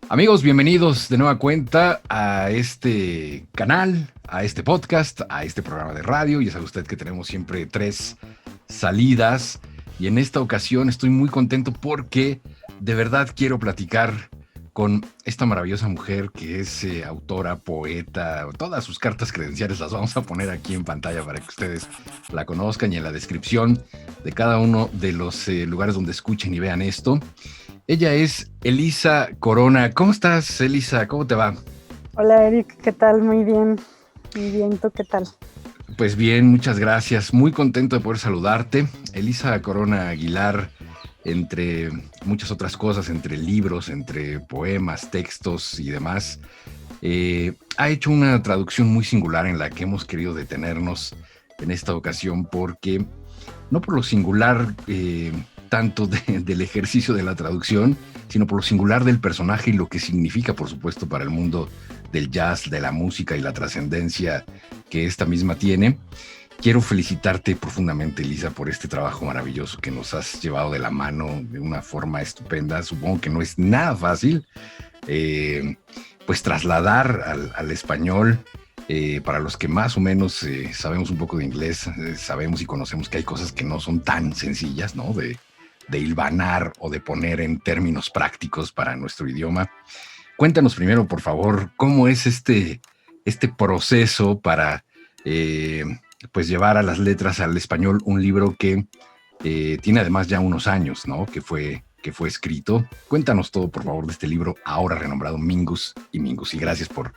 Amigos, bienvenidos de nueva cuenta a este canal, a este podcast, a este programa de radio. Ya sabe usted que tenemos siempre 3 salidas y en esta ocasión estoy muy contento porque de verdad quiero platicar con esta maravillosa mujer que es autora, poeta. Todas sus cartas credenciales las vamos a poner aquí en pantalla para que ustedes la conozcan y en la descripción de cada uno de los lugares donde escuchen y vean esto. Ella es Elisa Corona. ¿Cómo estás, Elisa? ¿Cómo te va? Hola, Eric, ¿qué tal? Muy bien. Muy bien, ¿tú qué tal? Pues bien, muchas gracias. Muy contento de poder saludarte. Elisa Corona Aguilar, entre muchas otras cosas, entre libros, entre poemas, textos y demás, ha hecho una traducción muy singular en la que hemos querido detenernos en esta ocasión porque, no por lo singular tanto del ejercicio de la traducción, sino por lo singular del personaje y lo que significa, por supuesto, para el mundo del jazz, de la música y la trascendencia que esta misma tiene. Quiero felicitarte profundamente, Elisa, por este trabajo maravilloso que nos has llevado de la mano de una forma estupenda. Supongo que no es nada fácil, pues trasladar al español. Para los que más o menos sabemos un poco de inglés, sabemos y conocemos que hay cosas que no son tan sencillas, ¿no? De hilvanar o de poner en términos prácticos para nuestro idioma. Cuéntanos primero, por favor, cómo es este proceso para pues llevar a las letras al español un libro que tiene además ya unos años, ¿no? Que fue escrito. Cuéntanos todo, por favor, de este libro ahora renombrado Mingus y Mingus. Y gracias por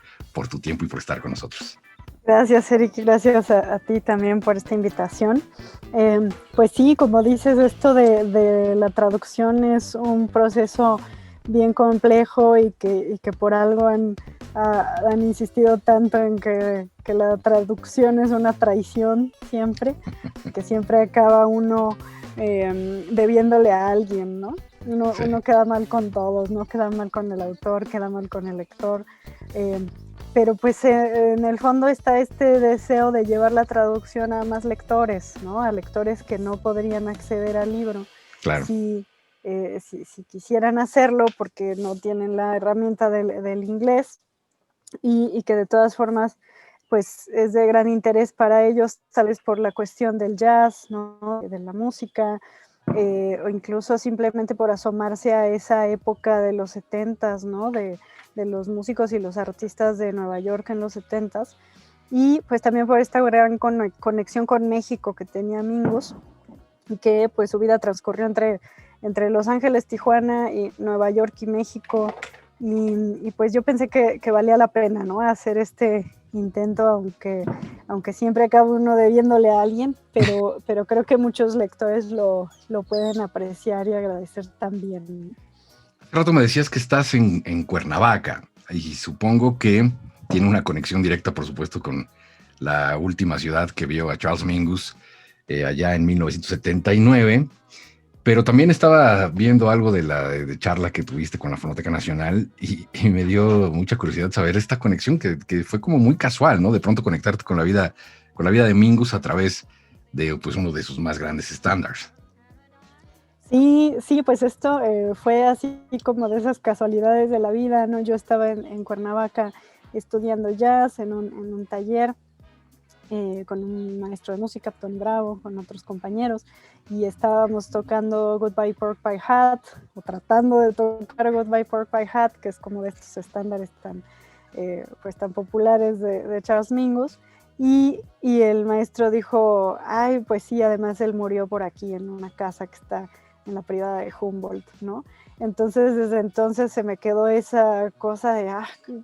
tu tiempo y por estar con nosotros. Gracias, Eric, gracias a ti también por esta invitación. Pues sí, como dices, esto de la traducción es un proceso bien complejo y que por algo han insistido tanto en que la traducción es una traición siempre, que siempre acaba uno debiéndole a alguien, ¿no? Sí. Uno queda mal con todos, no queda mal con el autor, queda mal con el lector. Pero pues en el fondo está este deseo de llevar la traducción a más lectores, ¿no? A lectores que no podrían acceder al libro. Claro. Si quisieran hacerlo porque no tienen la herramienta del inglés y que de todas formas pues es de gran interés para ellos, tal vez por la cuestión del jazz, ¿no? De la música, o incluso simplemente por asomarse a esa época de los 70s, ¿no? De los músicos y los artistas de Nueva York en los 70s, y pues también por esta gran conexión con México que tenía Mingus, y que pues su vida transcurrió entre Los Ángeles, Tijuana y Nueva York y México, y pues yo pensé que valía la pena, ¿no? Hacer este intento, aunque siempre acaba uno debiéndole a alguien, pero creo que muchos lectores lo pueden apreciar y agradecer también. Hace rato me decías que estás en Cuernavaca y supongo que tiene una conexión directa, por supuesto, con la última ciudad que vio a Charles Mingus allá en 1979, pero también estaba viendo algo de la charla que tuviste con la Fonoteca Nacional y me dio mucha curiosidad saber esta conexión que fue como muy casual, ¿no? De pronto conectarte con la vida de Mingus a través de pues, uno de sus más grandes estándares. Sí, pues esto fue así como de esas casualidades de la vida, ¿no? Yo estaba en Cuernavaca estudiando jazz en un taller con un maestro de música, Tony Bravo, con otros compañeros, y estábamos tocando Goodbye Pork Pie Hat, o tratando de tocar Goodbye Pork Pie Hat, que es como de estos estándares pues tan populares de Charles Mingus, y el maestro dijo, ay, pues sí, además él murió por aquí en una casa que está en la privada de Humboldt, ¿no? Entonces, desde entonces se me quedó esa cosa de,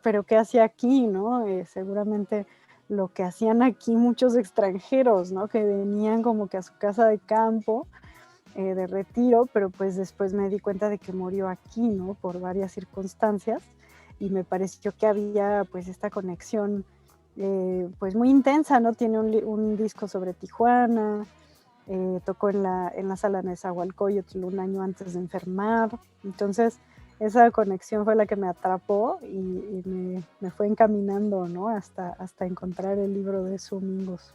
pero ¿qué hacía aquí, no? Seguramente lo que hacían aquí muchos extranjeros, ¿no? Que venían como que a su casa de campo, de retiro, pero pues después me di cuenta de que murió aquí, ¿no? Por varias circunstancias, y me pareció que había pues esta conexión pues muy intensa, ¿no? Tiene un disco sobre Tijuana, tocó en la sala Nezahualcóyotl un año antes de enfermar, entonces esa conexión fue la que me atrapó y me fue encaminando, ¿no? hasta encontrar el libro de su Mingus.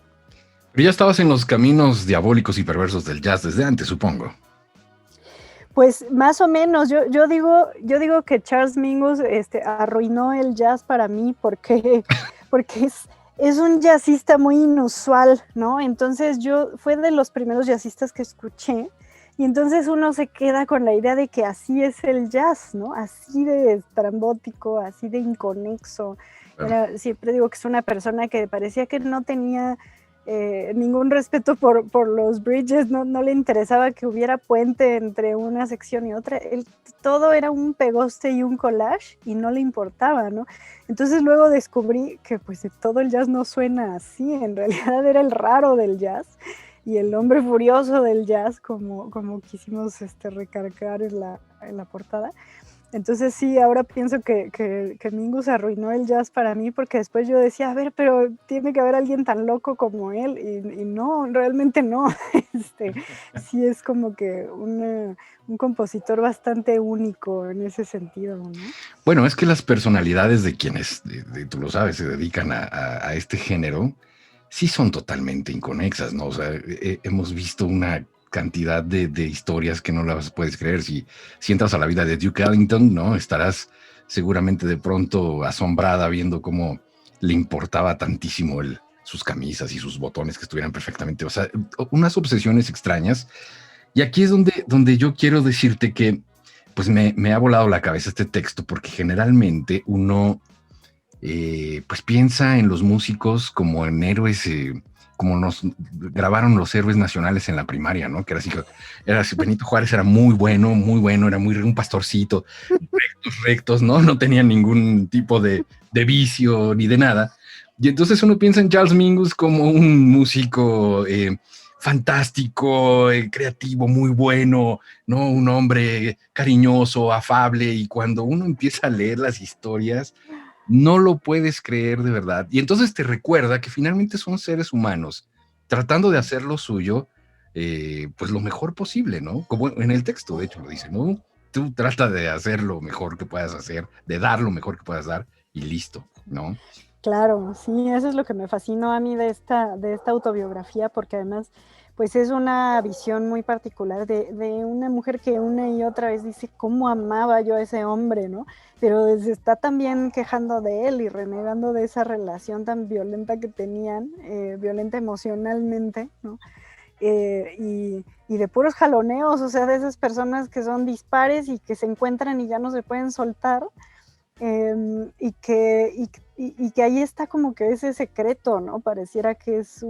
Pero ya estabas en los caminos diabólicos y perversos del jazz desde antes, supongo. Pues más o menos, yo digo que Charles Mingus arruinó el jazz para mí porque, porque es un jazzista muy inusual, ¿no? Entonces fue de los primeros jazzistas que escuché, y entonces uno se queda con la idea de que así es el jazz, ¿no? Así de estrambótico, así de inconexo. Claro. Siempre digo que es una persona que parecía que no tenía ningún respeto por los bridges, no le interesaba que hubiera puente entre una sección y otra. Todo era un pegoste y un collage y no le importaba, ¿no? Entonces luego descubrí que pues todo el jazz no suena así, en realidad era el raro del jazz y el hombre furioso del jazz, como quisimos recargar en la portada. Entonces sí, ahora pienso que Mingus arruinó el jazz para mí, porque después yo decía, a ver, pero tiene que haber alguien tan loco como él, y no, realmente no. Sí es como que un compositor bastante único en ese sentido, ¿no? Bueno, es que las personalidades de quienes, tú lo sabes, se dedican a este género, sí son totalmente inconexas, ¿no? O sea, hemos visto una cantidad de historias que no las puedes creer. Si entras a la vida de Duke Ellington, ¿no? Estarás seguramente de pronto asombrada viendo cómo le importaba tantísimo sus camisas y sus botones que estuvieran perfectamente, o sea, unas obsesiones extrañas. Y aquí es donde yo quiero decirte que pues me ha volado la cabeza este texto, porque generalmente uno pues piensa en los músicos como en héroes, como nos grabaron los héroes nacionales en la primaria, ¿no? Que era así, Benito Juárez era muy bueno, era un pastorcito, rectos, ¿no? No tenía ningún tipo de vicio ni de nada. Y entonces uno piensa en Charles Mingus como un músico fantástico, creativo, muy bueno, ¿no? Un hombre cariñoso, afable, y cuando uno empieza a leer las historias, no lo puedes creer de verdad. Y entonces te recuerda que finalmente son seres humanos tratando de hacer lo suyo, pues lo mejor posible, ¿no? Como en el texto, de hecho, lo dice, ¿no? Tú trata de hacer lo mejor que puedas hacer, de dar lo mejor que puedas dar, y listo, ¿no? Claro, sí, eso es lo que me fascinó a mí de esta autobiografía, porque además, pues es una visión muy particular de una mujer que una y otra vez dice cómo amaba yo a ese hombre, ¿no? Pero se está también quejando de él y renegando de esa relación tan violenta que tenían, violenta emocionalmente, ¿no? Y de puros jaloneos, o sea, de esas personas que son dispares y que se encuentran y ya no se pueden soltar. Y que ahí está como que ese secreto, ¿no? Pareciera que es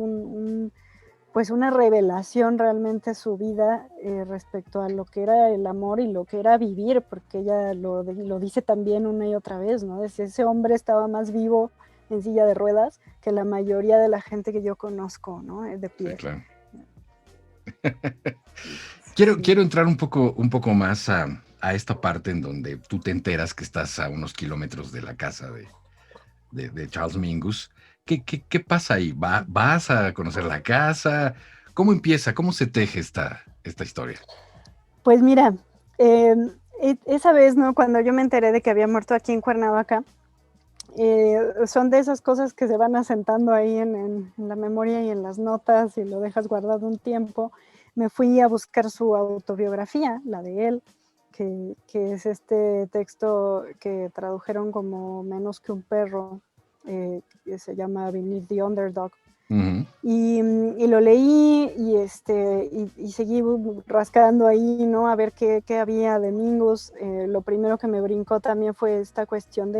pues una revelación realmente su vida respecto a lo que era el amor y lo que era vivir, porque ella lo dice también una y otra vez, ¿no? Ese hombre estaba más vivo en silla de ruedas que la mayoría de la gente que yo conozco, ¿no? De pie. Sí, claro. Sí. Quiero entrar un poco más a esta parte en donde tú te enteras que estás a unos kilómetros de la casa de Charles Mingus. ¿Qué pasa ahí? ¿Vas a conocer la casa? ¿Cómo empieza? ¿Cómo se teje esta historia? Pues mira, esa vez, ¿no? Cuando yo me enteré de que había muerto aquí en Cuernavaca, son de esas cosas que se van asentando ahí en la memoria y en las notas, y lo dejas guardado un tiempo. Me fui a buscar su autobiografía, la de él, que es este texto que tradujeron como Menos que un perro, que se llama Beneath the Underdog. Uh-huh. Y lo leí y seguí rascando ahí, ¿no? A ver qué había de Mingus. Lo primero que me brincó también fue esta cuestión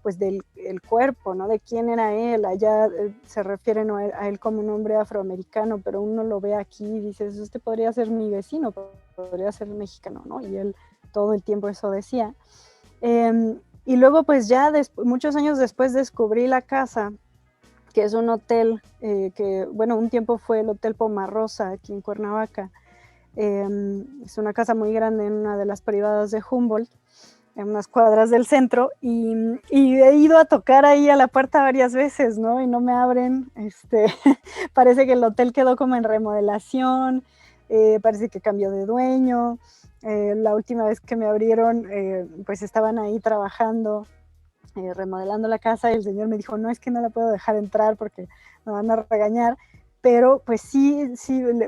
pues del el cuerpo, ¿no? De quién era él. Allá se refieren a él como un hombre afroamericano, pero uno lo ve aquí y dices, este podría ser mi vecino, podría ser mexicano, ¿no? Y él todo el tiempo eso decía. Y luego pues ya muchos años después descubrí la casa, que es un hotel que, bueno, un tiempo fue el Hotel Pomarrosa aquí en Cuernavaca. Es una casa muy grande en una de las privadas de Humboldt, en unas cuadras del centro, y he ido a tocar ahí a la puerta varias veces, ¿no? Y no me abren. Parece que el hotel quedó como en remodelación, parece que cambió de dueño. La última vez que me abrieron, pues estaban ahí trabajando, remodelando la casa, y el señor me dijo, no, es que no la puedo dejar entrar porque me van a regañar. pero pues sí,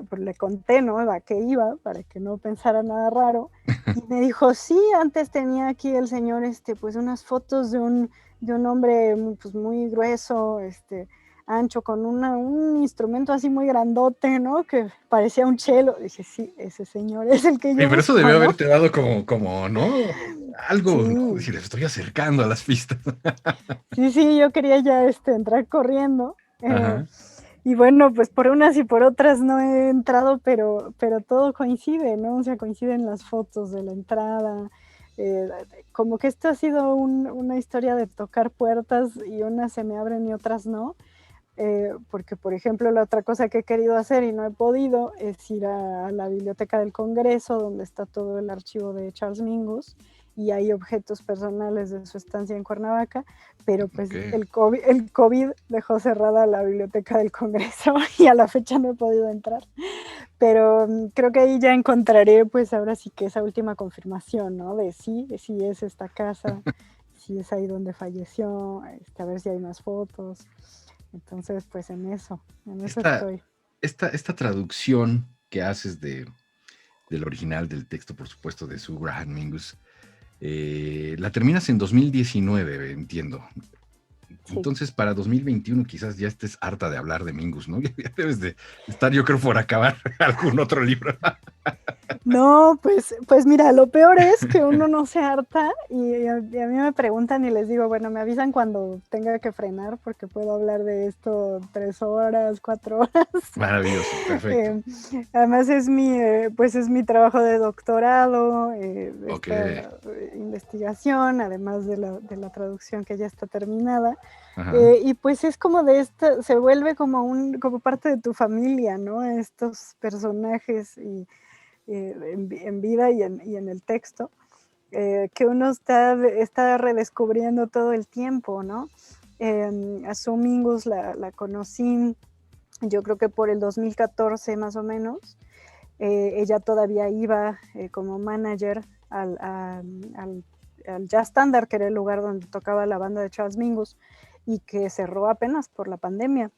pues, le conté, ¿no? A qué iba, para que no pensara nada raro, y me dijo, sí, antes tenía aquí el señor, pues unas fotos de un hombre pues, muy grueso, ancho, con un instrumento así muy grandote, ¿no? Que parecía un cello. Dije, sí, ese señor es el que Y yo pero eso busco, debió ¿no? haberte dado como, ¿no? Algo, ¿no? Sí, Decir, estoy acercando a las pistas. sí, yo quería ya entrar corriendo. Ajá. Y bueno, pues por unas y por otras no he entrado, pero todo coincide, ¿no? O sea, coinciden las fotos de la entrada. Como que esto ha sido una historia de tocar puertas y unas se me abren y otras no. Porque, por ejemplo, la otra cosa que he querido hacer y no he podido es ir a la Biblioteca del Congreso, donde está todo el archivo de Charles Mingus y hay objetos personales de su estancia en Cuernavaca, pero pues Ok. el COVID dejó cerrada la Biblioteca del Congreso y a la fecha no he podido entrar. Pero creo que ahí ya encontraré, pues ahora sí que esa última confirmación, ¿no? De sí es esta casa, sí es ahí donde falleció, a ver si hay más fotos. Entonces, pues en eso Esta, estoy. esta traducción que haces del original del texto, por supuesto, de Sue Graham Mingus, la terminas en 2019, entiendo. Sí. Entonces, para 2021 quizás ya estés harta de hablar de Mingus, ¿no? Ya debes de estar, yo creo, por acabar algún otro libro. No, pues mira, lo peor es que uno no se harta y a mí me preguntan y les digo, bueno, me avisan cuando tenga que frenar porque puedo hablar de esto 3 horas, 4 horas. Maravilloso, perfecto. Además pues es mi trabajo de doctorado, Ok. esta investigación, además de la traducción que ya está terminada. Ajá. Y pues es como se vuelve como parte de tu familia, ¿no? Estos personajes en vida y en el texto, que uno está redescubriendo todo el tiempo, ¿no? A Sue Mingus la conocí, yo creo que por el 2014 más o menos. Ella todavía iba como manager al Jazz Standard, que era el lugar donde tocaba la banda de Charles Mingus, y que cerró apenas por la pandemia.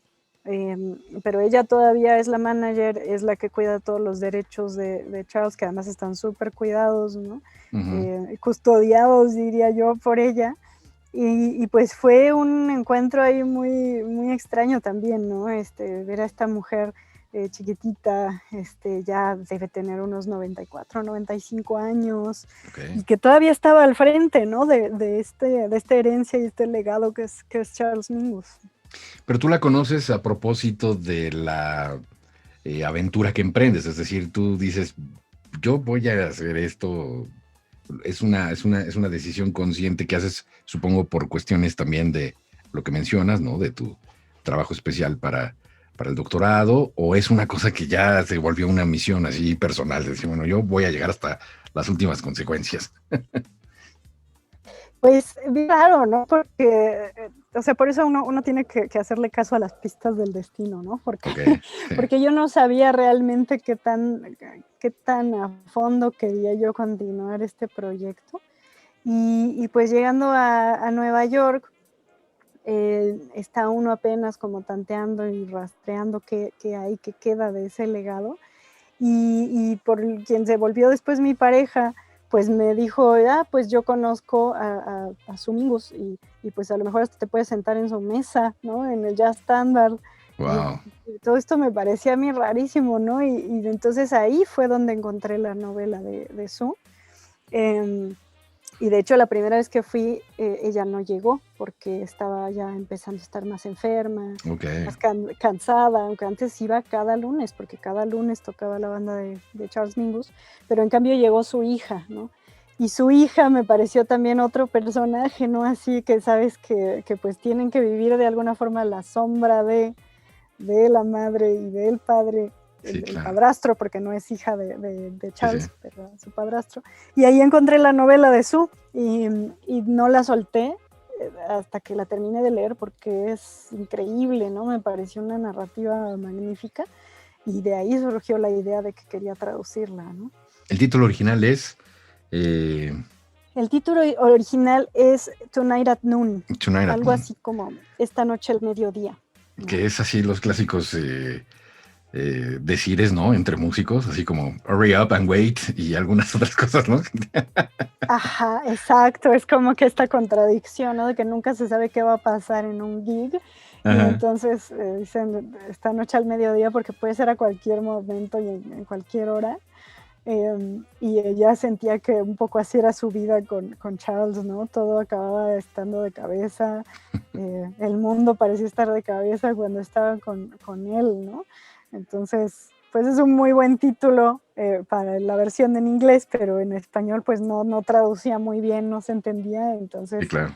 Pero ella todavía es la manager, es la que cuida todos los derechos de Charles, que además están súper cuidados, ¿no? Uh-huh. Custodiados, diría yo, por ella. Y pues fue un encuentro ahí muy, muy extraño también, ¿no? Ver a esta mujer chiquitita, ya debe tener unos 94, 95 años, Okay. y que todavía estaba al frente, ¿no? De esta herencia y este legado que es Charles Mingus. Pero tú la conoces a propósito de la aventura que emprendes, es decir, tú dices, yo voy a hacer esto, es una decisión consciente que haces, supongo, por cuestiones también de lo que mencionas, ¿no? De tu trabajo especial para el doctorado, o es una cosa que ya se volvió una misión así personal, de decir, bueno, yo voy a llegar hasta las últimas consecuencias. Pues claro, ¿no? Porque, o sea, por eso uno tiene que hacerle caso a las pistas del destino, ¿no? Okay, sí. Porque yo no sabía realmente qué tan a fondo quería yo continuar este proyecto. Y pues llegando a Nueva York, está uno apenas como tanteando y rastreando qué hay, qué queda de ese legado. Y por quien se volvió después mi pareja, pues me dijo, pues yo conozco a Sue Mingus y pues a lo mejor hasta te puedes sentar en su mesa, ¿no? En el Jazz Standard. Wow. Y todo esto me parecía a mí rarísimo, ¿no? Y entonces ahí fue donde encontré la novela de Sue. Y de hecho la primera vez que fui, ella no llegó porque estaba ya empezando a estar más enferma, Okay. más cansada, aunque antes iba cada lunes, porque cada lunes tocaba la banda de Charles Mingus, pero en cambio llegó su hija, ¿no? Y su hija me pareció también otro personaje, ¿no? Así que sabes que pues tienen que vivir de alguna forma la sombra de la madre y del padre, Sí, el claro. padrastro, porque no es hija de Charles, Sí. pero su padrastro. Y ahí encontré la novela de Sue y no la solté hasta que la terminé de leer porque es increíble, ¿no? Me pareció una narrativa magnífica y de ahí surgió la idea de que quería traducirla, ¿no? El título original es El título original es Tonight at Noon, Tonight at algo Noon, así como Esta noche al mediodía, ¿no? que es así los clásicos decires, ¿no? Entre músicos, así como hurry up and wait y algunas otras cosas, ¿no? Ajá, exacto, es como que esta contradicción, ¿no? De que nunca se sabe qué va a pasar en un gig y Ajá. entonces dicen esta noche al mediodía porque puede ser a cualquier momento y en cualquier hora. Y ella sentía que un poco así era su vida con Charles, ¿no? Todo acababa estando de cabeza, el mundo parecía estar de cabeza cuando estaba con él, ¿no? Entonces, pues es un muy buen título para la versión en inglés, pero en español pues no traducía muy bien, no se entendía, Sí, entonces claro.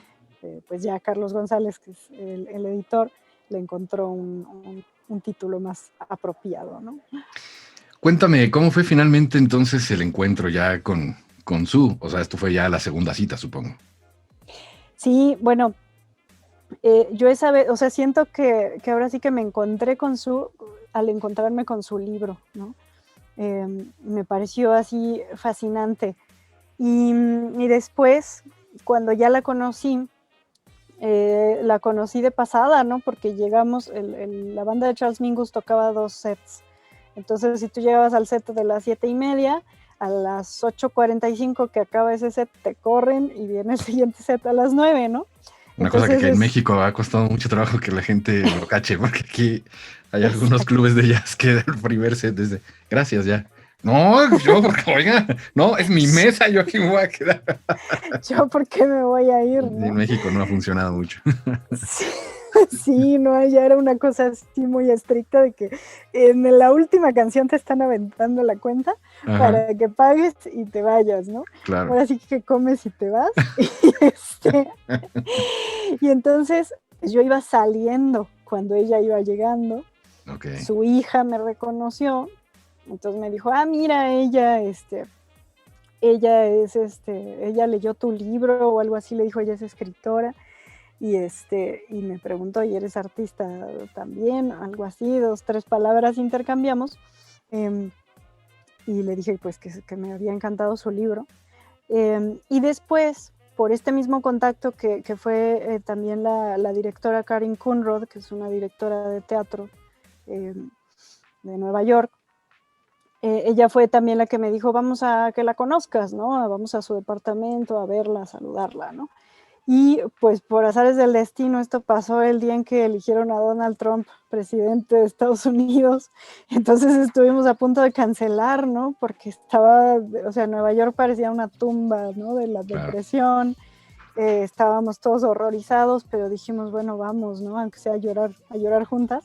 pues ya Carlos González, que es el editor, le encontró un título más apropiado, ¿no? Cuéntame, ¿cómo fue finalmente entonces el encuentro ya con Sue? O sea, esto fue ya la segunda cita, supongo. Sí, bueno, yo esa vez, o sea, siento que ahora sí que me encontré con al encontrarme con su libro, ¿no? Me pareció así fascinante. Y después, cuando ya la conocí de pasada, ¿no? Porque llegamos, la banda de Charles Mingus tocaba 2 sets. Entonces, si tú llegabas al set de las 7:30, a las 8:45 que acaba ese set, te corren y viene el siguiente set a las 9, ¿no? Una cosa que Entonces aquí en México ha costado mucho trabajo que la gente lo cache, porque aquí hay algunos exacto. clubes de jazz que el primer set desde, gracias ya. No, yo, porque, oiga, no, es mi mesa, yo aquí me voy a quedar. Yo, ¿por qué me voy a ir, En no? México no ha funcionado mucho. Sí, sí, no, ya era una cosa así muy estricta de que en la última canción te están aventando la cuenta Ajá, para que pagues y te vayas, ¿no? claro. Ahora sí que comes y te vas. Este, y entonces yo iba saliendo cuando ella iba llegando, Ok, su hija me reconoció, entonces me dijo, mira, ella leyó tu libro o algo así, le dijo, ella es escritora. Y me preguntó, ¿y eres artista también? Algo así, 2, 3 palabras intercambiamos. em, y le dije, pues, que me había encantado su libro. Y después, por este mismo contacto que fue también la directora Karin Kunrod, que es una directora de teatro de Nueva York, ella fue también la que me dijo, vamos a que la conozcas, ¿no? Vamos a su departamento a verla, a saludarla, ¿no? Y pues por azares del destino, esto pasó el día en que eligieron a Donald Trump presidente de Estados Unidos. Entonces estuvimos a punto de cancelar, ¿no? Porque o sea, Nueva York parecía una tumba, ¿no? De la claro. depresión. Estábamos todos horrorizados, pero dijimos, bueno, vamos, ¿no? Aunque sea a llorar juntas.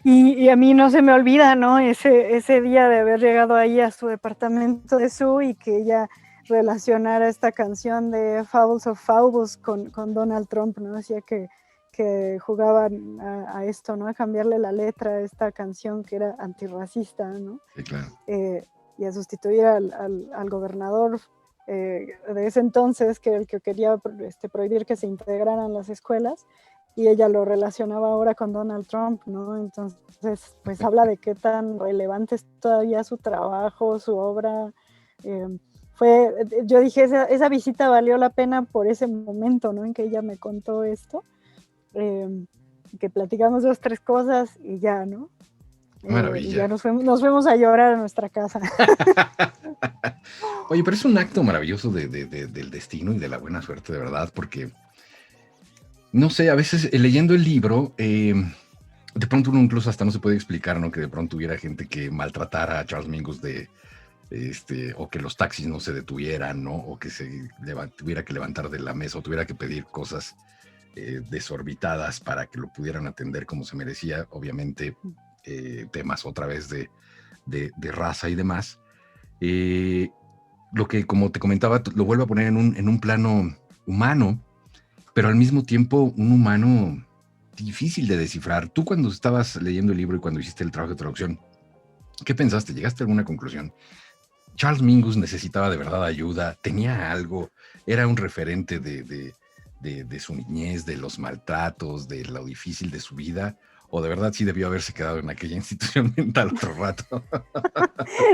Y, y a mí no se me olvida, ¿no? Ese día de haber llegado ahí a su departamento de Sue y que ella relacionara esta canción de Fables of Fables con Donald Trump, ¿no? Decía que jugaban a esto, ¿no? A cambiarle la letra a esta canción que era antirracista, ¿no? Sí, claro. Y a sustituir al gobernador de ese entonces, que era el que quería prohibir que se integraran las escuelas, y ella lo relacionaba ahora con Donald Trump, ¿no? Entonces, pues habla de qué tan relevante es todavía su trabajo, su obra. Eh, yo dije, esa visita valió la pena por ese momento, ¿no? En que ella me contó esto, que platicamos 2, 3 cosas y ya, ¿no? Y ya Maravilla. nos fuimos a llorar a nuestra casa. Oye, pero es un acto maravilloso del destino y de la buena suerte, de verdad, porque, no sé, a veces leyendo el libro, de pronto uno incluso hasta no se puede explicar, ¿no? Que de pronto hubiera gente que maltratara a Charles Mingus o que los taxis no se detuvieran, ¿no? O que tuviera que levantar de la mesa o tuviera que pedir cosas desorbitadas para que lo pudieran atender como se merecía, obviamente temas otra vez de raza y demás. Lo que, como te comentaba, lo vuelvo a poner en un plano humano, pero al mismo tiempo un humano difícil de descifrar. Tú cuando estabas leyendo el libro y cuando hiciste el trabajo de traducción, ¿qué pensaste? ¿Llegaste a alguna conclusión? ¿Charles Mingus necesitaba de verdad ayuda? ¿Tenía algo? ¿Era un referente de su niñez, de los maltratos, de lo difícil de su vida? ¿O de verdad sí debió haberse quedado en aquella institución mental otro rato?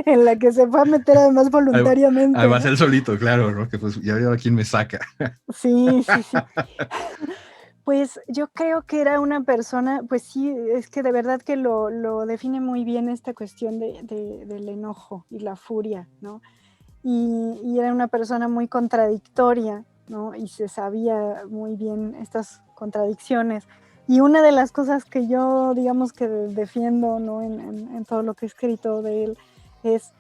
En la que se fue a meter además voluntariamente, Además, ¿no? él solito, claro, ¿no? Que pues, ya veo a quién me saca. Sí, sí, sí. Pues yo creo que era una persona, pues sí, es que de verdad que lo define muy bien esta cuestión del enojo y la furia, ¿no? Y era una persona muy contradictoria, ¿no? Y se sabía muy bien estas contradicciones. Y una de las cosas que yo, digamos, que defiendo, ¿no? En todo lo que he escrito de él, es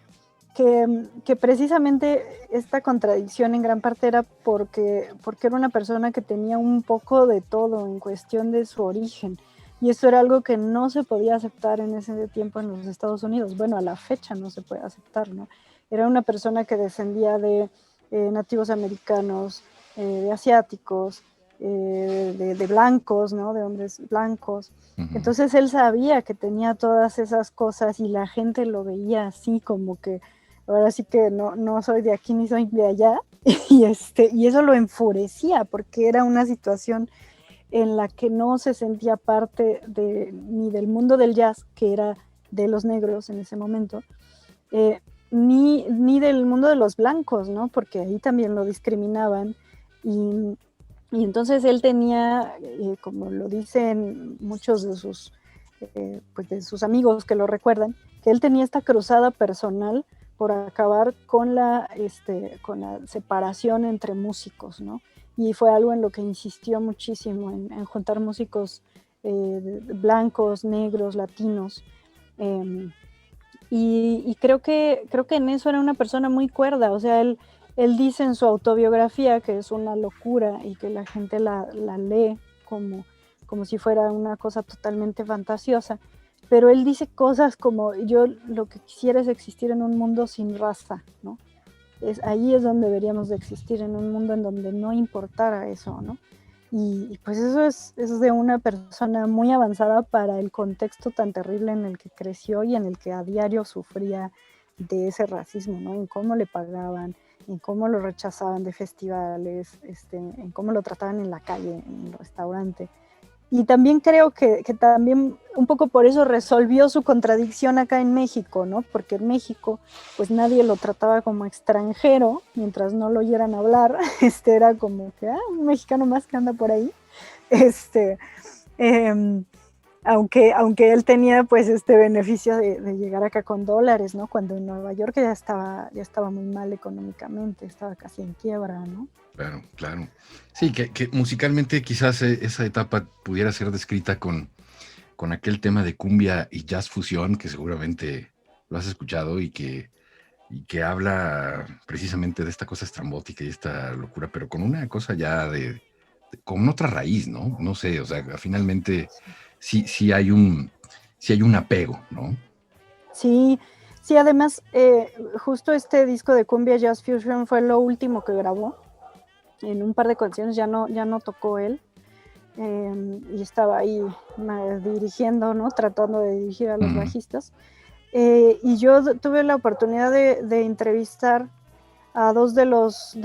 que precisamente esta contradicción en gran parte era porque era una persona que tenía un poco de todo en cuestión de su origen. Y esto era algo que no se podía aceptar en ese tiempo en los Estados Unidos. Bueno, a la fecha no se puede aceptar, ¿no? Era una persona que descendía de nativos americanos, de asiáticos, de blancos, ¿no? De hombres blancos. Ujú. Entonces él sabía que tenía todas esas cosas y la gente lo veía así como que ahora sí que no soy de aquí ni soy de allá, y eso lo enfurecía porque era una situación en la que no se sentía parte ni del mundo del jazz, que era de los negros en ese momento, eh, ni del mundo de los blancos, ¿no? Porque ahí también lo discriminaban, y, y entonces él tenía, como lo dicen muchos pues de sus amigos que lo recuerdan, que él tenía esta cruzada personal por acabar con la separación entre músicos, ¿no? Y fue algo en lo que insistió muchísimo, en juntar músicos blancos, negros, latinos. Eh, y creo que en eso era una persona muy cuerda, o sea, él dice en su autobiografía que es una locura y que la gente la lee como si fuera una cosa totalmente fantasiosa, pero él dice cosas como: yo lo que quisiera es existir en un mundo sin raza, ¿no? Ahí es donde deberíamos de existir, en un mundo en donde no importara eso, ¿no? Y pues eso es de una persona muy avanzada para el contexto tan terrible en el que creció y en el que a diario sufría de ese racismo, ¿no? En cómo le pagaban, en cómo lo rechazaban de festivales, en cómo lo trataban en la calle, en el restaurante. Y también creo que también un poco por eso resolvió su contradicción acá en México, ¿no? Porque en México pues nadie lo trataba como extranjero mientras no lo oyeran hablar. Era como que, un mexicano más que anda por ahí. Este, eh, aunque él tenía pues este beneficio de llegar acá con dólares, ¿no? Cuando en Nueva York ya estaba muy mal económicamente, estaba casi en quiebra, ¿no? Claro, claro. Sí, que musicalmente quizás esa etapa pudiera ser descrita con aquel tema de cumbia y jazz fusión, que seguramente lo has escuchado y que habla precisamente de esta cosa estrambótica y esta locura, pero con una cosa ya con otra raíz, ¿no? No sé, o sea, finalmente sí hay un apego, ¿no? Sí, sí, además, justo este disco de Cumbia Jazz Fusion fue lo último que grabó. En un par de canciones ya no tocó él, y estaba ahí dirigiendo, ¿no? Tratando de dirigir a los Ujú. bajistas. Y yo tuve la oportunidad de entrevistar a dos de los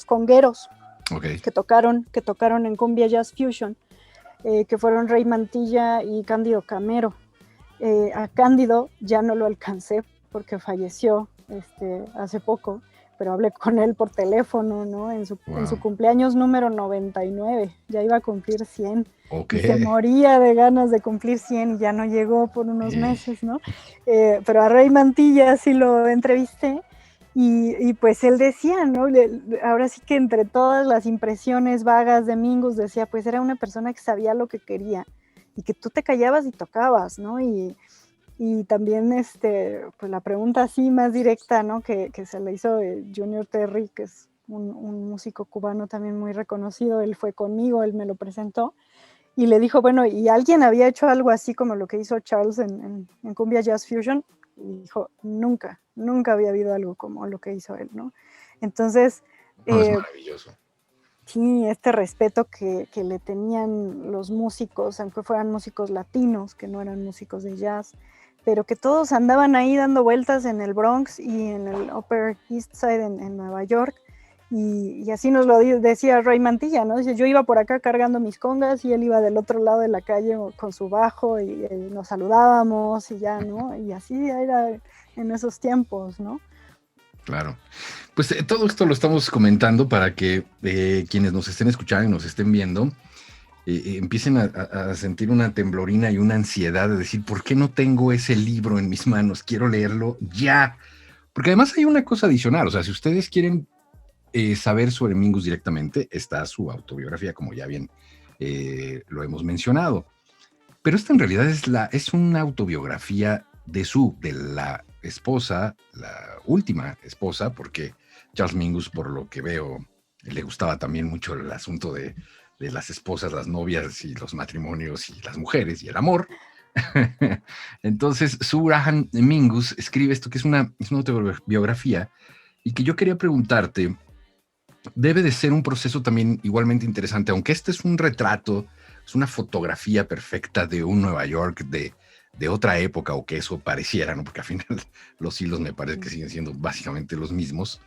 congueros Ok. que tocaron en Cumbia Jazz Fusion, que fueron Rey Mantilla y Cándido Camero. A Cándido ya no lo alcancé porque falleció hace poco, pero hablé con él por teléfono, ¿no? En su Wow. cumpleaños número 99, ya iba a cumplir 100 Ok. y se moría de ganas de cumplir 100 y ya no llegó por unos Y, meses, ¿no? Pero a Rey Mantilla sí lo entrevisté y pues él decía, ¿no? Ahora sí que entre todas las impresiones vagas de Mingus decía, pues era una persona que sabía lo que quería y que tú te callabas y tocabas, ¿no? Y también pues la pregunta así más directa, ¿no? Que se le hizo Junior Terry, que es un músico cubano también muy reconocido, él fue conmigo, él me lo presentó, y le dijo, bueno, ¿y alguien había hecho algo así como lo que hizo Charles en Cumbia Jazz Fusion? Y dijo, nunca había habido algo como lo que hizo él, ¿no? Entonces, no, es eh, maravilloso. sí, este respeto que le tenían los músicos, aunque fueran músicos latinos, que no eran músicos de jazz, pero que todos andaban ahí dando vueltas en el Bronx y en el Upper East Side en Nueva York, y así nos lo decía Ray Mantilla, ¿no? Dice, yo iba por acá cargando mis congas y él iba del otro lado de la calle con su bajo y nos saludábamos y ya, ¿no? Y así era en esos tiempos, ¿no? Claro. Pues todo esto lo estamos comentando para que quienes nos estén escuchando y nos estén viendo empiecen a sentir una temblorina y una ansiedad de decir, ¿por qué no tengo ese libro en mis manos? Quiero leerlo ya. Porque además hay una cosa adicional, o sea, si ustedes quieren saber sobre Mingus directamente, está su autobiografía, como ya bien lo hemos mencionado. Pero esta en realidad es una autobiografía de la esposa, la última esposa, porque Charles Mingus, por lo que veo, le gustaba también mucho el asunto de las esposas, las novias y los matrimonios y las mujeres y el amor. Entonces, Sue Graham Mingus escribe esto que es una autobiografía y que yo quería preguntarte, debe de ser un proceso también igualmente interesante, aunque este es un retrato, es una fotografía perfecta de un Nueva York de otra época, o que eso pareciera, ¿no? Porque al final los hilos me parece que siguen siendo básicamente los mismos.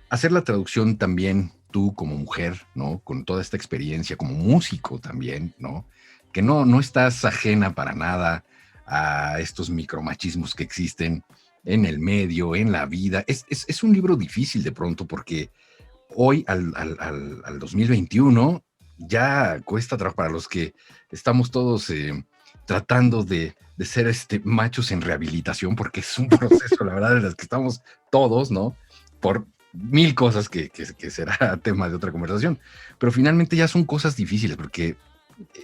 Hacer la traducción también tú como mujer, ¿no? Con toda esta experiencia, como músico también, ¿no? Que no estás ajena para nada a estos micromachismos que existen en el medio, en la vida. Es un libro difícil de pronto porque hoy al 2021 ya cuesta trabajo para los que estamos todos tratando de ser machos en rehabilitación, porque es un proceso, la verdad, en el que estamos todos, ¿no? Por mil cosas que será tema de otra conversación, pero finalmente ya son cosas difíciles, porque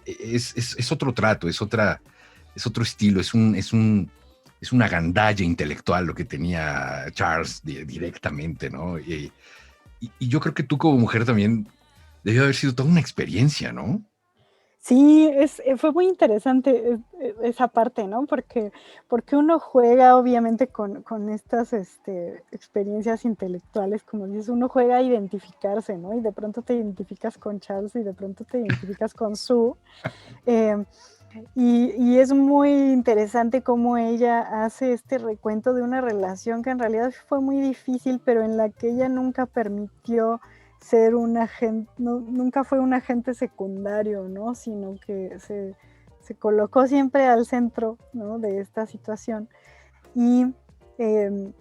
es otro trato, es otro estilo, es una gandalla intelectual lo que tenía Charles directamente, ¿no? Y yo creo que tú como mujer también debió haber sido toda una experiencia, ¿no? Sí, fue muy interesante esa parte, ¿no? Porque uno juega obviamente con estas experiencias intelectuales, como dices, uno juega a identificarse, ¿no? Y de pronto te identificas con Charles y de pronto te identificas con Sue. eh, y es muy interesante cómo ella hace este recuento de una relación que en realidad fue muy difícil, pero en la que ella nunca permitió ser un agente, nunca fue un agente secundario, ¿no? Sino que se colocó siempre al centro, ¿no? De esta situación. Y, em,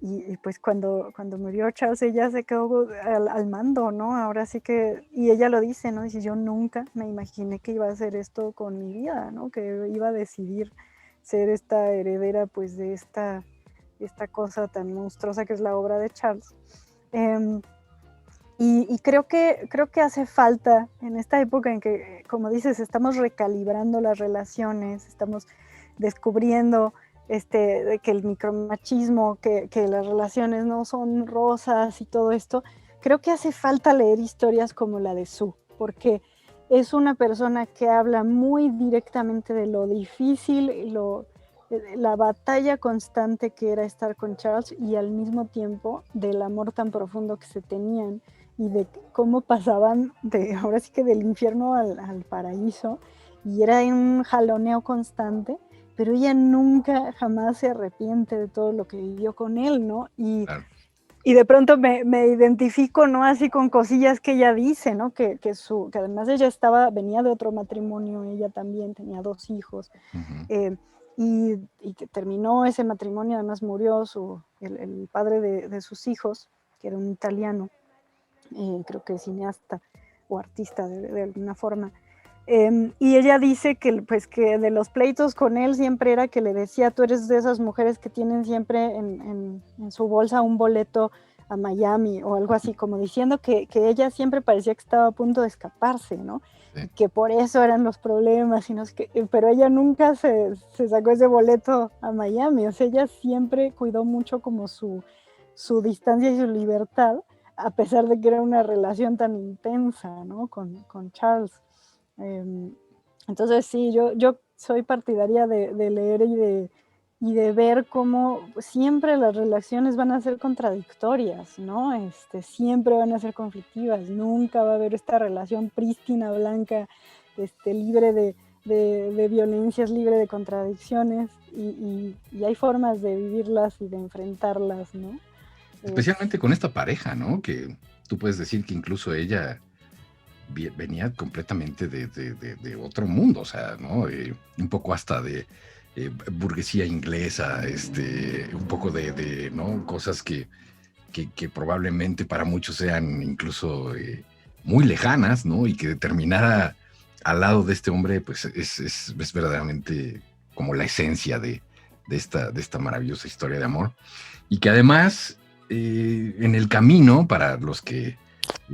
y pues cuando murió Charles, ella se quedó al mando, ¿no? Ahora sí que, y ella lo dice, ¿no? Dice, yo nunca me imaginé que iba a hacer esto con mi vida, ¿no? Que iba a decidir ser esta heredera, pues, de esta cosa tan monstruosa que es la obra de Charles. Em, y creo que hace falta en esta época en que, como dices, estamos recalibrando las relaciones, estamos descubriendo de que el micromachismo, que las relaciones no son rosas y todo esto. Creo que hace falta leer historias como la de Sue, porque es una persona que habla muy directamente de lo difícil, la batalla constante que era estar con Charles y al mismo tiempo del amor tan profundo que se tenían y de cómo pasaban ahora sí que del infierno al paraíso, y era un jaloneo constante, pero ella nunca jamás se arrepiente de todo lo que vivió con él, ¿no? Claro. Y de pronto me identifico, ¿no? Así con cosillas que ella dice, ¿no? Que además ella venía de otro matrimonio, ella también tenía 2 hijos, Uh-huh. y que terminó ese matrimonio, además murió el padre de sus hijos, que era un italiano, creo que cineasta o artista de alguna forma. Y ella dice que, pues, que de los pleitos con él siempre era que le decía, tú eres de esas mujeres que tienen siempre en su bolsa un boleto a Miami o algo así, como diciendo que ella siempre parecía que estaba a punto de escaparse, ¿no? Sí. Y que por eso eran los problemas, pero ella nunca se sacó ese boleto a Miami, o sea, ella siempre cuidó mucho como su distancia y su libertad, a pesar de que era una relación tan intensa, ¿no? Con Charles. Entonces sí, yo soy partidaria de leer y de ver cómo siempre las relaciones van a ser contradictorias, ¿no? Siempre van a ser conflictivas, nunca va a haber esta relación prístina, blanca, libre de violencias, libre de contradicciones, y hay formas de vivirlas y de enfrentarlas, ¿no? Especialmente con esta pareja, ¿no? Que tú puedes decir que incluso ella venía completamente de otro mundo, o sea, ¿no? Un poco hasta burguesía inglesa, un poco ¿no? Cosas que probablemente para muchos sean incluso muy lejanas, ¿no? Y que determinara al lado de este hombre, pues es verdaderamente como la esencia de esta maravillosa historia de amor. Y que además, en el camino, para los que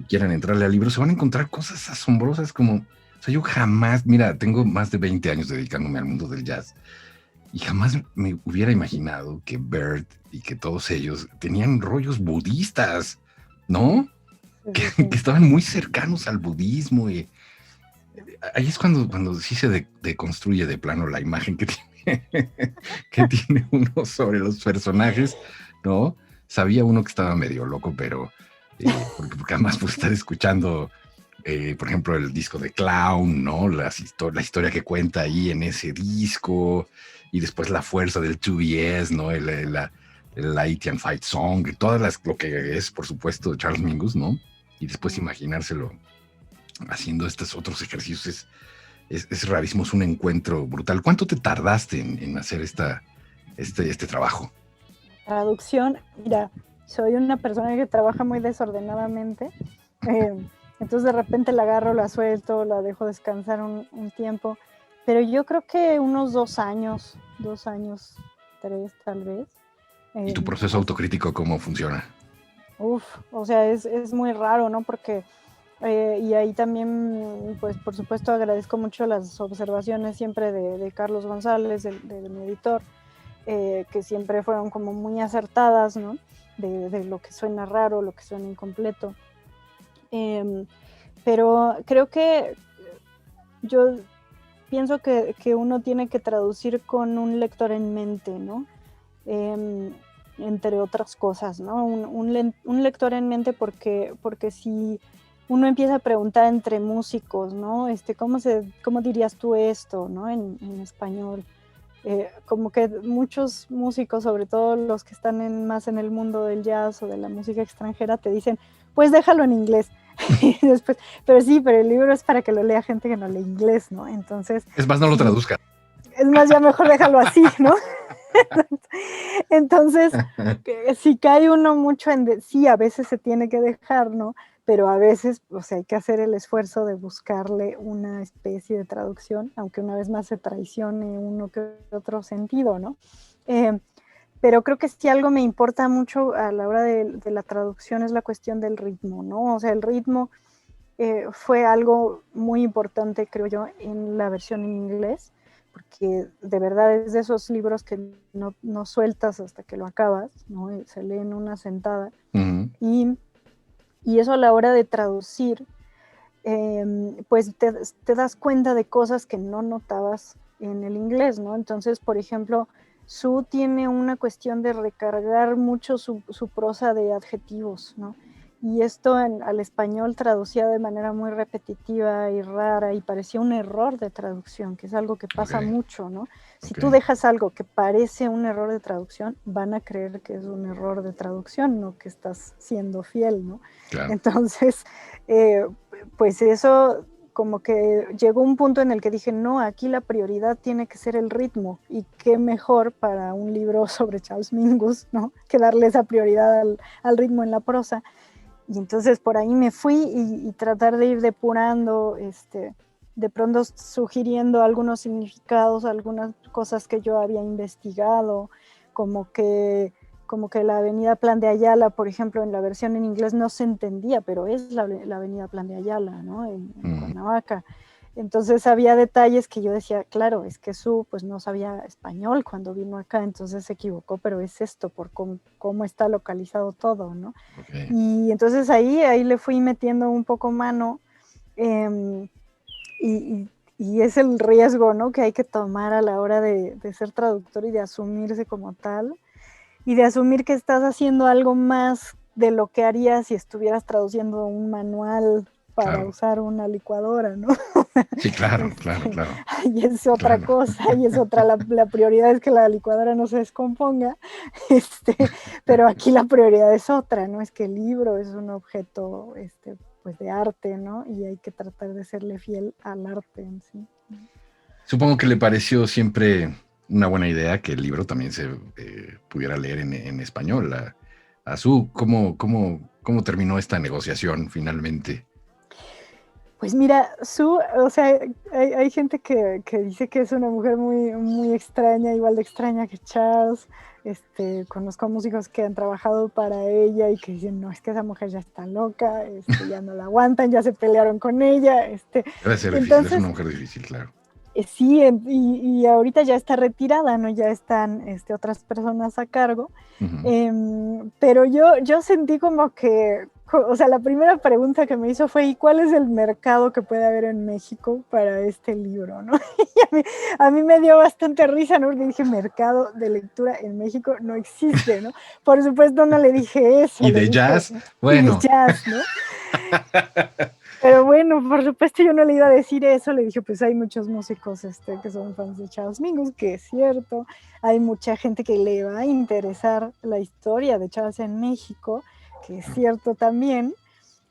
quieran entrarle al libro, se van a encontrar cosas asombrosas como, o sea, yo jamás, mira, tengo más de 20 años dedicándome al mundo del jazz y jamás me hubiera imaginado que Bert y que todos ellos tenían rollos budistas, ¿no? Que estaban muy cercanos al budismo. Y ahí es cuando sí se deconstruye de plano la imagen que tiene uno sobre los personajes, ¿no? Sabía uno que estaba medio loco, pero porque además pues estar escuchando, por ejemplo, el disco de Clown, ¿no? La historia que cuenta ahí en ese disco, y después la fuerza del 2BS, ¿no? El Light and Fight Song, y lo que es, por supuesto, Charles Mingus, ¿no? Y después imaginárselo haciendo estos otros ejercicios es rarísimo, es un encuentro brutal. ¿Cuánto te tardaste en hacer este trabajo? Traducción, mira, soy una persona que trabaja muy desordenadamente, entonces de repente la agarro, la suelto, la dejo descansar un tiempo, pero yo creo que unos 2 años, 3 tal vez. ¿Y tu proceso autocrítico cómo funciona? O sea, es muy raro, ¿no? Porque, y ahí también, pues por supuesto agradezco mucho las observaciones siempre de Carlos González, de mi editor, que siempre fueron como muy acertadas, ¿no? De lo que suena raro, lo que suena incompleto. Pero creo que yo pienso que uno tiene que traducir con un lector en mente, ¿no? Entre otras cosas, ¿no? Un lector en mente porque si uno empieza a preguntar entre músicos, ¿no? ¿Cómo dirías tú esto, ¿no? En español. Como que muchos músicos, sobre todo los que están más en el mundo del jazz o de la música extranjera, te dicen, pues déjalo en inglés. Y después, pero el libro es para que lo lea gente que no lee inglés, ¿no? Entonces... Es más, no lo traduzca. Es más, ya mejor déjalo así, ¿no? Entonces, si cae uno mucho sí, a veces se tiene que dejar, ¿no? Pero a veces, o sea, hay que hacer el esfuerzo de buscarle una especie de traducción, aunque una vez más se traicione uno que otro sentido, ¿no? Pero creo que si algo me importa mucho a la hora de la traducción es la cuestión del ritmo, ¿no? O sea, el ritmo fue algo muy importante, creo yo, en la versión en inglés, porque de verdad es de esos libros que no sueltas hasta que lo acabas, ¿no? Se lee en una sentada. Uh-huh. Y eso a la hora de traducir, pues te das cuenta de cosas que no notabas en el inglés, ¿no? Entonces, por ejemplo, Sue tiene una cuestión de recargar mucho su prosa de adjetivos, ¿no? Y esto al español traducía de manera muy repetitiva y rara y parecía un error de traducción, que es algo que pasa mucho, ¿no? Si tú dejas algo que parece un error de traducción, van a creer que es un error de traducción, no que estás siendo fiel, ¿no? Claro. Entonces, pues eso como que llegó un punto en el que dije, no, aquí la prioridad tiene que ser el ritmo, y qué mejor para un libro sobre Charles Mingus, ¿no? Que darle esa prioridad al ritmo en la prosa. Y entonces por ahí me fui y tratar de ir depurando, de pronto sugiriendo algunos significados, algunas cosas que yo había investigado, como que la avenida Plan de Ayala, por ejemplo, en la versión en inglés no se entendía, pero es la avenida Plan de Ayala, ¿no? En Cuernavaca. Entonces había detalles que yo decía, claro, es que Sue pues no sabía español cuando vino acá, entonces se equivocó, pero es esto, por cómo está localizado todo, ¿no? Okay. Y entonces ahí le fui metiendo un poco mano, y es el riesgo, ¿no? Que hay que tomar a la hora de ser traductor y de asumirse como tal, y de asumir que estás haciendo algo más de lo que harías si estuvieras traduciendo un manual para usar una licuadora, ¿no? Sí, claro, claro. Y es otra cosa, y es otra, la prioridad es que la licuadora no se descomponga, pero aquí la prioridad es otra, ¿no? Es que el libro es un objeto, pues de arte, ¿no? Y hay que tratar de serle fiel al arte en sí. Supongo que le pareció siempre una buena idea que el libro también se pudiera leer en español. Azú, ¿cómo terminó esta negociación finalmente? Pues mira, o sea, hay gente que dice que es una mujer muy, muy extraña, igual de extraña que Charles. Conozco a músicos que han trabajado para ella y que dicen, no, es que esa mujer ya está loca, ya no la aguantan, ya se pelearon con ella. Debe ser difícil, es una Entonces, mujer difícil, claro. sí, y ahorita ya está retirada, ¿no? Ya están otras personas a cargo. Ujú. Pero yo sentí como que, o sea, la primera pregunta que me hizo fue, ¿y cuál es el mercado que puede haber en México para este libro, no? Y a mí me dio bastante risa, ¿no? Porque dije, mercado de lectura en México no existe, ¿no? Por supuesto no le dije eso, Y le de dije, jazz, y de bueno. jazz, ¿no? Pero bueno, por supuesto yo no le iba a decir eso, le dije, pues hay muchos músicos que son fans de Charles Mingus, que es cierto, hay mucha gente que le va a interesar la historia de Charles en México, que es cierto también,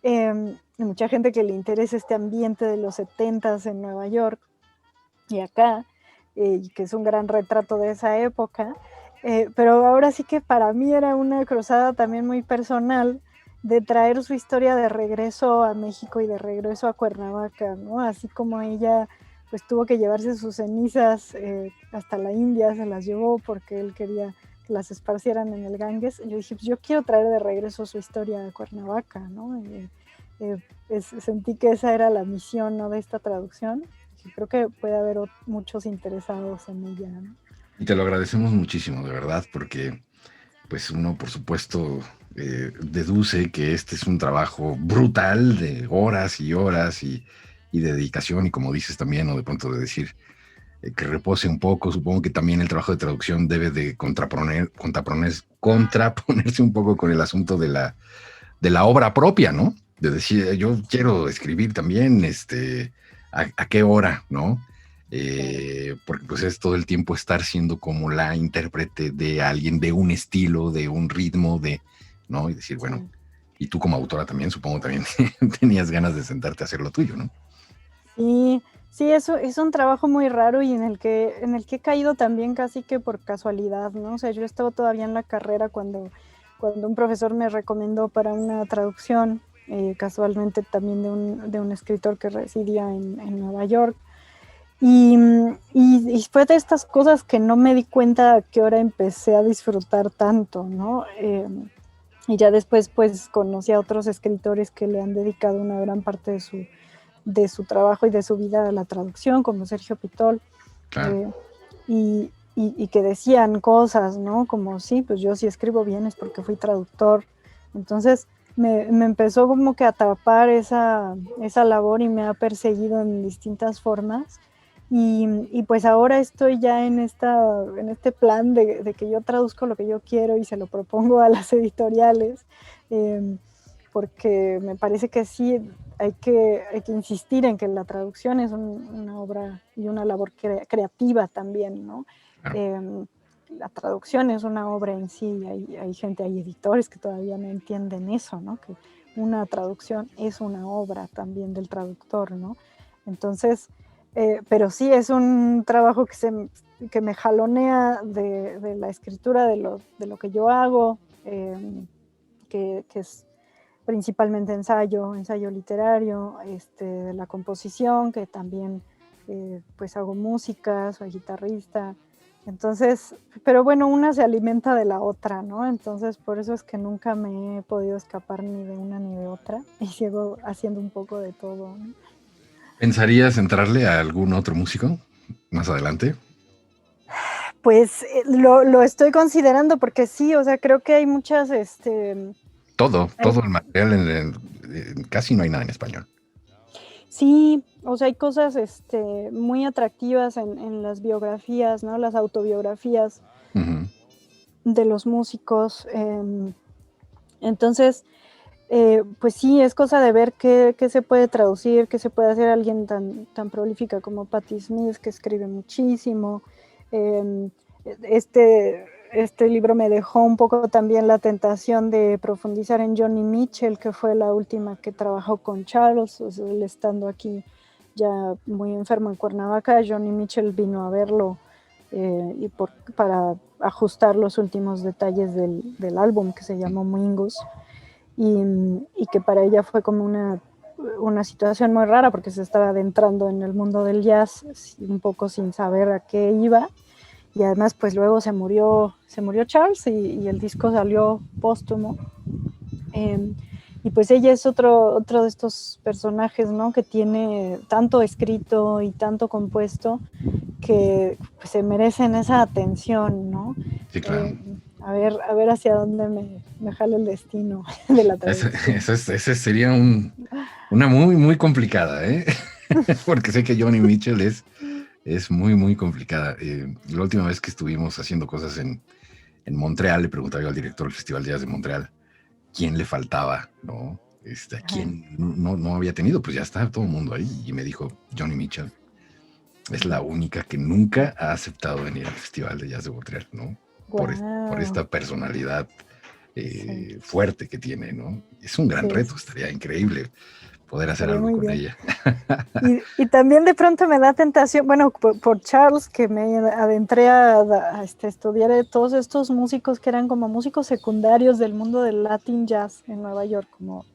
y mucha gente que le interesa este ambiente de los 70s en Nueva York y acá, que es un gran retrato de esa época, pero ahora sí que para mí era una cruzada también muy personal de traer su historia de regreso a México y de regreso a Cuernavaca, ¿no? Así como ella pues tuvo que llevarse sus cenizas hasta la India, se las llevó porque él quería que las esparcieran en el Ganges. Yo dije, pues yo quiero traer de regreso su historia a Cuernavaca, ¿no? Sentí que esa era la misión, ¿no?, de esta traducción. Y creo que puede haber muchos interesados en ella, ¿no? Y te lo agradecemos muchísimo, de verdad, porque pues uno, por supuesto, deduce que este es un trabajo brutal de horas y horas y de dedicación, y como dices también, o de pronto de decir que repose un poco. Supongo que también el trabajo de traducción debe de contraponerse un poco con el asunto de la obra propia, ¿no? De decir, yo quiero escribir también, a qué hora, ¿no? Porque pues es todo el tiempo estar siendo como la intérprete de alguien, de un estilo, de un ritmo, ¿no? Y decir, bueno, Sí. y tú como autora también, supongo también tenías ganas de sentarte a hacer lo tuyo, ¿no? Sí, sí, eso es un trabajo muy raro y en el que he caído también casi que por casualidad, ¿no? O sea, yo estaba todavía en la carrera cuando un profesor me recomendó para una traducción, casualmente también de un escritor que residía en Nueva York. Y fue de estas cosas que no me di cuenta a qué hora empecé a disfrutar tanto, ¿no? Y ya después, pues, conocí a otros escritores que le han dedicado una gran parte de su trabajo y de su vida a la traducción, como Sergio Pitol, Claro. eh, y que decían cosas, ¿no? Como, sí, pues yo sí escribo bien es porque fui traductor. Entonces, me empezó como que a atrapar esa labor y me ha perseguido en distintas formas. Y pues ahora estoy ya en este plan de que yo traduzco lo que yo quiero y se lo propongo a las editoriales, porque me parece que sí hay que insistir en que la traducción es una obra y una labor creativa también, ¿no? Claro. La traducción es una obra en sí, hay editores que todavía no entienden eso, ¿no? Que una traducción es una obra también del traductor, ¿no? Entonces, pero sí es un trabajo que me jalonea de la escritura, de lo que yo hago, que es principalmente ensayo literario, de la composición, que también pues hago música, soy guitarrista. Entonces, pero bueno, una se alimenta de la otra, ¿no? Entonces, por eso es que nunca me he podido escapar ni de una ni de otra y sigo haciendo un poco de todo, ¿no? ¿Pensarías entrarle a algún otro músico más adelante? Pues lo estoy considerando porque sí, o sea, creo que hay muchas, Todo el material, casi no hay nada en español. sí, o sea, hay cosas muy atractivas en las biografías, ¿no? Las autobiografías Ujú. de los músicos. Entonces, pues sí, es cosa de ver qué se puede traducir, qué se puede hacer. Alguien tan prolífica como Patti Smith, que escribe muchísimo. Em, este libro me dejó un poco también la tentación de profundizar en Joni Mitchell, que fue la última que trabajó con Charles, o sea, él estando aquí ya muy enfermo en Cuernavaca. Joni Mitchell vino a verlo para ajustar los últimos detalles del álbum que se llamó Mingus, y que para ella fue como una situación muy rara porque se estaba adentrando en el mundo del jazz un poco sin saber a qué iba, y además pues luego se murió Charles y el disco salió póstumo. Y pues ella es otro de estos personajes, ¿no? Que tiene tanto escrito y tanto compuesto que pues, se merecen esa atención, ¿no? Sí, claro. A ver hacia dónde me jala el destino de la traducción. Ese sería una muy, muy complicada, ¿eh? Porque sé que Joni Mitchell es muy, muy complicada. La última vez que estuvimos haciendo cosas en Montreal, le preguntaba yo al director del Festival de Jazz de Montreal quién le faltaba, ¿no? ¿A quién no había tenido? Pues ya está todo el mundo ahí. Y me dijo, Joni Mitchell es la única que nunca ha aceptado venir al Festival de Jazz de Montreal, ¿no? Por esta personalidad fuerte que tiene, ¿no? Es un gran reto, estaría increíble poder hacer algo con ella. Y también de pronto me da tentación, bueno, por Charles, que me adentré a estudiar todos estos músicos que eran como músicos secundarios del mundo del Latin Jazz en Nueva York,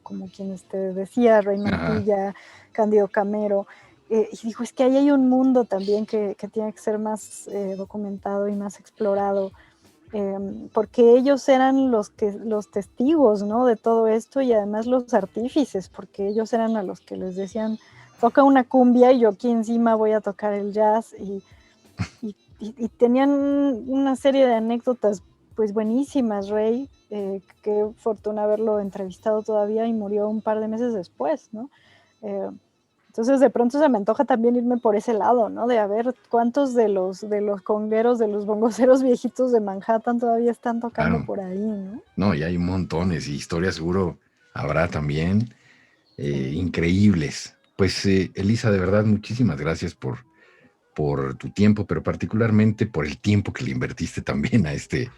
como quienes te decía, Ray Mantilla, Cándido Camero. Y digo, es que ahí hay un mundo también que tiene que ser más documentado y más explorado. Porque ellos eran los testigos, ¿no? De todo esto, y además los artífices, porque ellos eran a los que les decían, toca una cumbia y yo aquí encima voy a tocar el jazz, y tenían una serie de anécdotas pues buenísimas. Ray, qué fortuna haberlo entrevistado todavía, y murió un par de meses después, ¿no? Entonces de pronto se me antoja también irme por ese lado, ¿no? De a ver cuántos de los congueros, de los bongoceros viejitos de Manhattan todavía están tocando por ahí, ¿no? No, y hay montones, y historias seguro habrá también increíbles. Pues Elisa, de verdad, muchísimas gracias por tu tiempo, pero particularmente por el tiempo que le invertiste también a este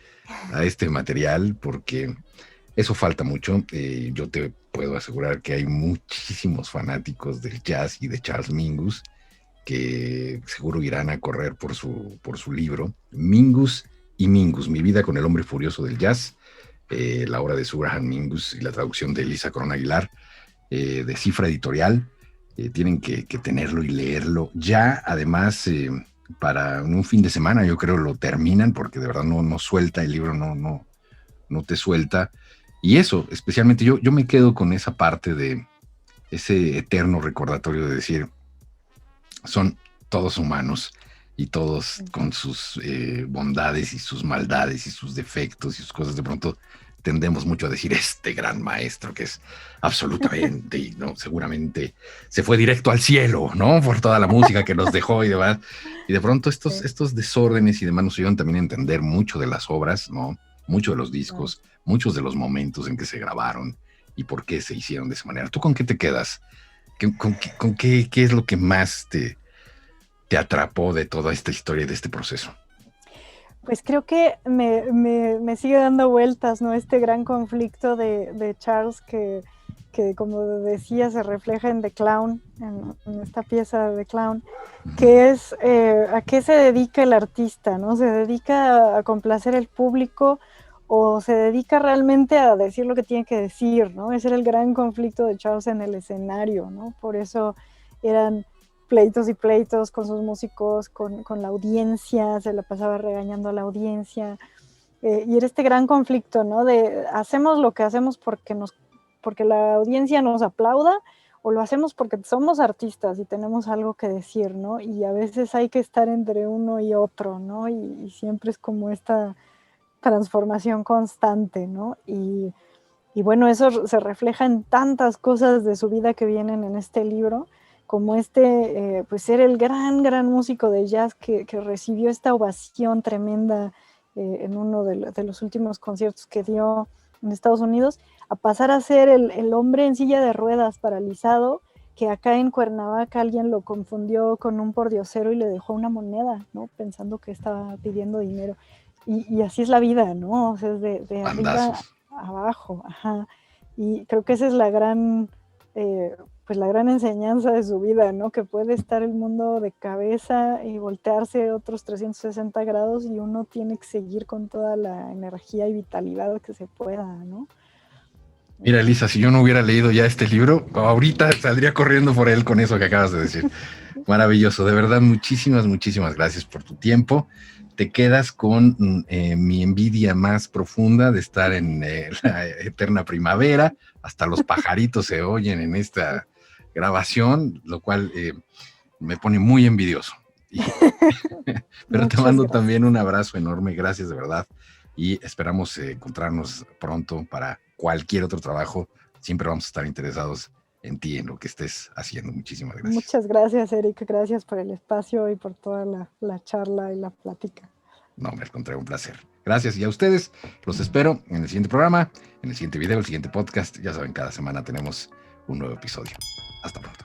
material, porque eso falta mucho. Yo te puedo asegurar que hay muchísimos fanáticos del jazz y de Charles Mingus que seguro irán a correr por su libro, Mingus y Mingus, mi vida con el hombre furioso del jazz, la obra de Sir Graham Mingus y la traducción de Elisa Corona Aguilar, de Cifra Editorial. Tienen que tenerlo y leerlo. Ya, además, para un fin de semana, yo creo lo terminan, porque de verdad no suelta, el libro no te suelta. Y eso, especialmente yo me quedo con esa parte de ese eterno recordatorio de decir, son todos humanos y todos con sus bondades y sus maldades y sus defectos y sus cosas. De pronto tendemos mucho a decir este gran maestro que es absolutamente, y no, seguramente se fue directo al cielo, ¿no? Por toda la música que nos dejó y demás. Y de pronto estos desórdenes y demás nos ayudan también a entender mucho de las obras, ¿no? Mucho de los discos, muchos de los momentos en que se grabaron y por qué se hicieron de esa manera. ¿Tú con qué te quedas? ¿Con qué es lo que más te atrapó de toda esta historia y de este proceso? Pues creo que me sigue dando vueltas, ¿no? Este gran conflicto de Charles que como decía, se refleja en The Clown, en esta pieza de The Clown, que es a qué se dedica el artista, ¿no? ¿Se dedica a complacer al público o se dedica realmente a decir lo que tiene que decir, ¿no? Ese era el gran conflicto de Charles en el escenario, ¿no? Por eso eran pleitos y pleitos con sus músicos, con la audiencia, se la pasaba regañando a la audiencia, y era este gran conflicto, ¿no? De hacemos lo que hacemos porque la audiencia nos aplauda, o lo hacemos porque somos artistas y tenemos algo que decir, ¿no? Y a veces hay que estar entre uno y otro, ¿no? Y siempre es como esta transformación constante, ¿no? Y bueno, eso se refleja en tantas cosas de su vida que vienen en este libro, como pues ser el gran músico de jazz que recibió esta ovación tremenda en uno de los últimos conciertos que dio en Estados Unidos, a pasar a ser el hombre en silla de ruedas paralizado, que acá en Cuernavaca alguien lo confundió con un pordiosero y le dejó una moneda, ¿no? Pensando que estaba pidiendo dinero. Y así es la vida, ¿no? O sea, es de arriba a abajo. Ajá. Y creo que esa es la gran pues la gran enseñanza de su vida, ¿no? Que puede estar el mundo de cabeza y voltearse otros 360 grados y uno tiene que seguir con toda la energía y vitalidad que se pueda, ¿no? Mira, Elisa, si yo no hubiera leído ya este libro, ahorita saldría corriendo por él con eso que acabas de decir. Maravilloso, de verdad, muchísimas, muchísimas gracias por tu tiempo. Te quedas con mi envidia más profunda de estar en la eterna primavera. Hasta los pajaritos se oyen en esta grabación, lo cual me pone muy envidioso. Pero te mando también un abrazo enorme, gracias de verdad. Y esperamos encontrarnos pronto para cualquier otro trabajo. Siempre vamos a estar interesados en ti, en lo que estés haciendo. Muchísimas gracias. Muchas gracias, Eric. Gracias por el espacio y por toda la charla y la plática. No, me encontré un placer. Gracias. Y a ustedes los espero en el siguiente programa, en el siguiente video, el siguiente podcast. Ya saben, cada semana tenemos un nuevo episodio. Hasta pronto.